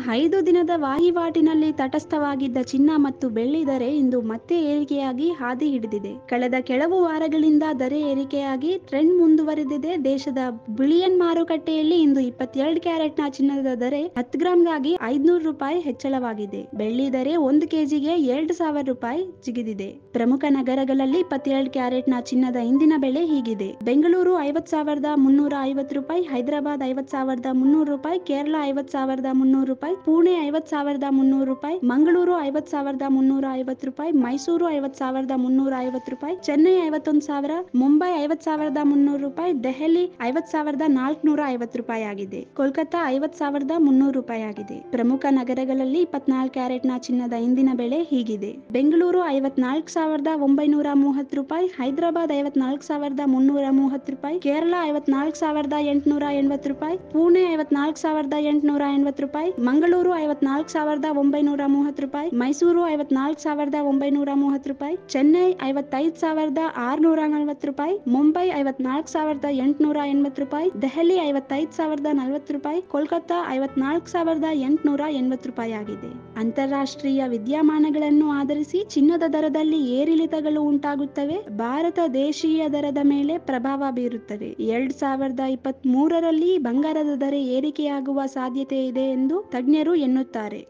5 ದಿನದ ವಹಿವಾಟಿನಲ್ಲಿ ತಟಸ್ಥವಾಗಿದ್ದ ಚಿನ್ನ ಮತ್ತು ಬೆಳ್ಳಿ ದರ ಇಂದು ಮತ್ತೆ ಏರಿಕೆಯಾಗಿ ಹಾದಿ ಹಿಡಿದಿದೆ. ಕಳೆದ ಕೆಲವು ವಾರಗಳಿಂದ ದರ ಏರಿಕೆಯಾಗಿ ಟ್ರೆಂಡ್ ಮುಂದುವರೆದಿದೆ. ದೇಶದ ಬುಲಿಯನ್ ಮಾರುಕಟ್ಟೆಯಲ್ಲಿ ಇಂದು 22 ಕ್ಯಾರೆಟ್ನ ಚಿನ್ನದ ದರ 10 ಗ್ರಾಂಗಾಗಿ ₹500 ಹೆಚ್ಚಳವಾಗಿದೆ. ಬೆಳ್ಳಿ ದರ 1 ಕೆಜಿಗೆ ₹2,000 ಜಿಗಿದಿದೆ. ಪ್ರಮುಖ ನಗರಗಳಲ್ಲಿ 22 ಕ್ಯಾರೆಟ್ನ ಚಿನ್ನದ ಇಂದಿನ ಬೆಲೆ ಹೀಗಿದೆ: ಬೆಂಗಳೂರು ₹50,350, ಹೈದರಾಬಾದ್ ₹50,300, ಕೇರಳ ₹50,300, ಪುಣೆ ₹50,300, ಮಂಗಳೂರು ₹50,350, ಮೈಸೂರು ₹50,350, ಚೆನ್ನೈ ₹51,000, ಮುಂಬೈ ₹50,300, ದೆಹಲಿ ₹50,450 ಆಗಿದೆ. ಕೋಲ್ಕತಾ ₹50,300 ಆಗಿದೆ. ಪ್ರಮುಖ ನಗರಗಳಲ್ಲಿ 24 ಕ್ಯಾರೆಟ್ನ ಚಿನ್ನದ ಇಂದಿನ ಬೆಲೆ ಹೀಗಿದೆ: ಬೆಂಗಳೂರು ₹54,930, ಹೈದರಾಬಾದ್ ₹54,330, ಕೇರಳ ₹54,880, ಪುಣೆ ₹54,880, ಮಂಗಳೂರು ₹54,930, ಮೈಸೂರು ₹54,930, ಚೆನ್ನೈ ₹55,640, ಮುಂಬೈ ₹54,880, ದೆಹಲಿ ₹55,040, ಕೋಲ್ಕತಾ ₹54,880 ಆಗಿದೆ. ಅಂತಾರಾಷ್ಟ್ರೀಯ ವಿದ್ಯಮಾನಗಳನ್ನು ಆಧರಿಸಿ ಚಿನ್ನದ ದರದಲ್ಲಿ ಏರಿಳಿತಗಳು ಉಂಟಾಗುತ್ತವೆ. ಭಾರತ ದೇಶೀಯ ದರದ ಮೇಲೆ ಪ್ರಭಾವ ಬೀರುತ್ತವೆ. 2023ರಲ್ಲಿ ಬಂಗಾರದ ದರ ಏರಿಕೆಯಾಗುವ ಸಾಧ್ಯತೆ ಇದೆ ಎಂದು ತಜ್ಞರು ಎನ್ನುತ್ತಾರೆ.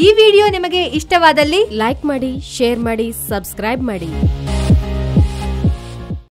ಈ ವಿಡಿಯೋ ನಿಮಗೆ ಇಷ್ಟವಾದಲ್ಲಿ ಲೈಕ್ ಮಾಡಿ, ಶೇರ್ ಮಾಡಿ, ಸಬ್ಸ್ಕ್ರೈಬ್ ಮಾಡಿ.